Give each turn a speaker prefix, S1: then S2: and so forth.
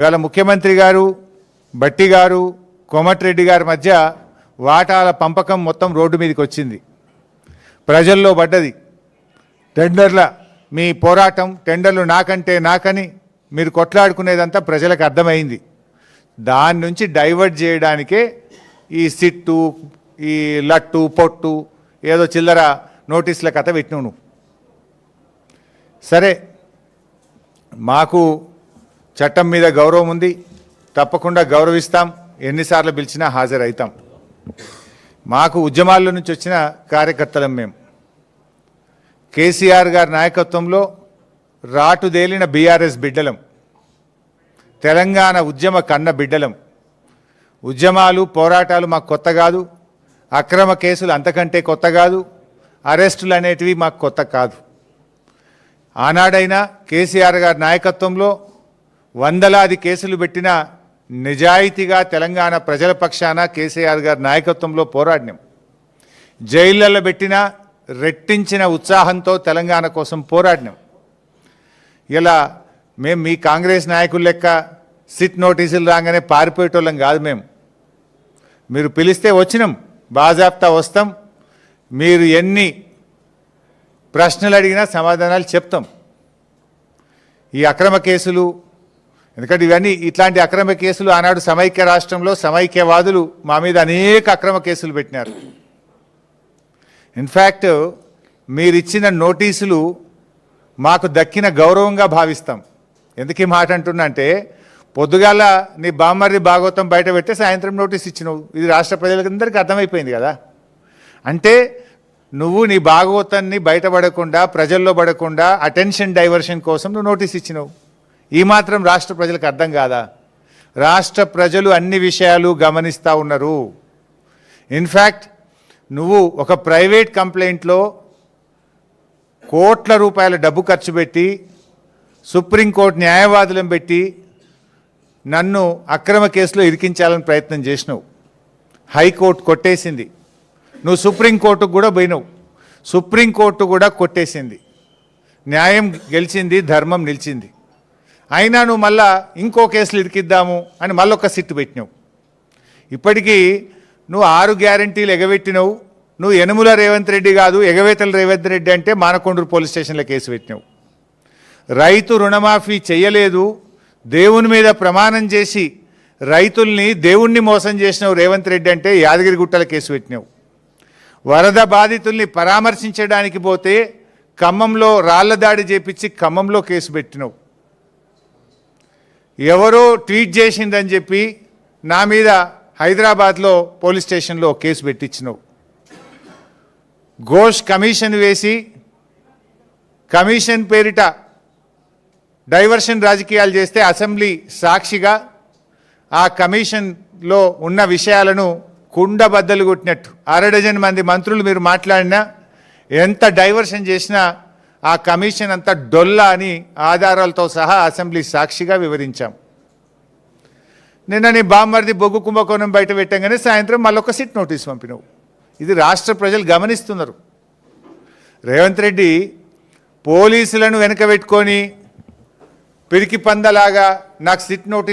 S1: ఇవాళ ముఖ్యమంత్రి గారు బట్టి గారు కోమటిరెడ్డి గారి మధ్య వాటాల పంపకం మొత్తం రోడ్డు మీదకి వచ్చింది, ప్రజల్లో పడ్డది. టెండర్ల మీ పోరాటం, టెండర్లు నాకంటే నాకని మీరు కొట్లాడుకునేదంతా ప్రజలకు అర్థమైంది. దాని నుంచి డైవర్ట్ చేయడానికే ఈ సిట్టు, ఈ లట్టు పొట్టు ఏదో చిల్లర నోటీసుల కథ పెట్టినావు నువ్వు. సరే, మాకు చట్టం మీద గౌరవం ఉంది, తప్పకుండా గౌరవిస్తాం, ఎన్నిసార్లు పిలిచినా హాజరవుతాం. మాకు ఉద్యమాల నుంచి వచ్చిన కార్యకర్తలం మేము. కేసీఆర్ గారి నాయకత్వంలో రాటుదేలిన బీఆర్ఎస్ బిడ్డలం, తెలంగాణ ఉద్యమ కన్న బిడ్డలం. ఉద్యమాలు పోరాటాలు మాకు కొత్త కాదు, అక్రమ కేసులు అంతకంటే కొత్త కాదు, అరెస్టులు అనేటివి మాకు కొత్త కాదు. ఆనాడైనా కేసీఆర్ గారి నాయకత్వంలో వందలాది కేసులు పెట్టిన నిజాయితీగా తెలంగాణ ప్రజల పక్షాన కేసీఆర్ గారి నాయకత్వంలో పోరాడినాం. జైళ్ళల్లో పెట్టిన రెట్టించిన ఉత్సాహంతో తెలంగాణ కోసం పోరాడినాం. ఇలా మేము మీ కాంగ్రెస్ నాయకుల లెక్క సిట్ నోటీసులు రాగానే పారిపోయేటోళ్ళం కాదు. మీరు పిలిస్తే వచ్చినాం, బాజాప్తా వస్తాం. మీరు ఎన్ని ప్రశ్నలు అడిగినా సమాధానాలు చెప్తాం. ఈ అక్రమ కేసులు, ఎందుకంటే ఇవన్నీ ఇట్లాంటి అక్రమ కేసులు ఆనాడు సమైక్య రాష్ట్రంలో సమైక్యవాదులు మా మీద అనేక అక్రమ కేసులు పెట్టినారు. ఇన్ఫ్యాక్ట్ మీరిచ్చిన నోటీసులు మాకు దక్కిన గౌరవంగా భావిస్తాం. ఎందుకు ఈ మాట అంటున్నా అంటే, పొద్దుగాల నీ బామ్మర్ది భాగవతం బయట పెడితే సాయంత్రం నోటీస్ ఇచ్చినావు. ఇది రాష్ట్ర ప్రజలందరికీ అర్థమైపోయింది కదా. అంటే నువ్వు నీ భాగవతాన్ని బయటపడకుండా, ప్రజల్లో పడకుండా అటెన్షన్ డైవర్షన్ కోసం నువ్వు నోటీస్ ఇచ్చినావు. ఈ మాత్రం రాష్ట్ర ప్రజలకు అర్థం కాదా? రాష్ట్ర ప్రజలు అన్ని విషయాలు గమనిస్తూ ఉన్నారు. ఇన్ఫ్యాక్ట్ నువ్వు ఒక ప్రైవేట్ కంప్లైంట్లో కోట్ల రూపాయల డబ్బు ఖర్చు పెట్టి సుప్రీంకోర్టు న్యాయవాదులను పెట్టి నన్ను అక్రమ కేసులో ఇరికించాలని ప్రయత్నం చేసినావు. హైకోర్టు కొట్టేసింది. నువ్వు సుప్రీంకోర్టుకు కూడా పోయినావు, సుప్రీంకోర్టు కూడా కొట్టేసింది. న్యాయం గెలిచింది, ధర్మం నిలిచింది. అయినా నువ్వు మళ్ళా ఇంకో కేసులు ఇరికిద్దాము అని మళ్ళొక సిట్టు పెట్టినావు. ఇప్పటికీ నువ్వు 6 గ్యారంటీలు ఎగబెట్టినావు. నువ్వు యనుమల రేవంత్ రెడ్డి కాదు, ఎగవేతల రేవంత్ రెడ్డి అంటే మానకొండూరు పోలీస్ స్టేషన్లో కేసు పెట్టినావు. రైతు రుణమాఫీ చేయలేదు, దేవుని మీద ప్రమాణం చేసి రైతుల్ని దేవుణ్ణి మోసం చేసినావు రేవంత్ రెడ్డి అంటే యాదగిరిగుట్టల కేసు పెట్టినావు. వరద బాధితుల్ని పరామర్శించడానికి పోతే ఖమ్మంలో రాళ్ల దాడి చేపించి ఖమ్మంలో కేసు పెట్టినావు. ఎవరో ట్వీట్ చేసిందని చెప్పి నా మీద హైదరాబాద్లో పోలీస్ స్టేషన్లో కేసు పెట్టించినావు. ఘోష్ కమిషన్ వేసి కమిషన్ పేరిట డైవర్షన్ రాజకీయాలు చేస్తే అసెంబ్లీ సాక్షిగా ఆ కమిషన్లో ఉన్న విషయాలను కుండబద్దలు కొట్టినట్టు 6 మంది మంత్రులు మీరు మాట్లాడినా, ఎంత డైవర్షన్ చేసినా ఆ కమిషన్ అంతా డొల్లా అని ఆధారాలతో సహా అసెంబ్లీ సాక్షిగా వివరించాం. నిన్న నీ బామ్మర్ది బొగ్గు కుంభకోణం బయట పెట్టంగానే సాయంత్రం మళ్ళొక సిట్ నోటీస్ పంపినావు. ఇది రాష్ట్ర ప్రజలు గమనిస్తున్నారు. రేవంత్ రెడ్డి పోలీసులను వెనక పెట్టుకొని పిరికి పందలాగా నాకు సిట్ నోటీస్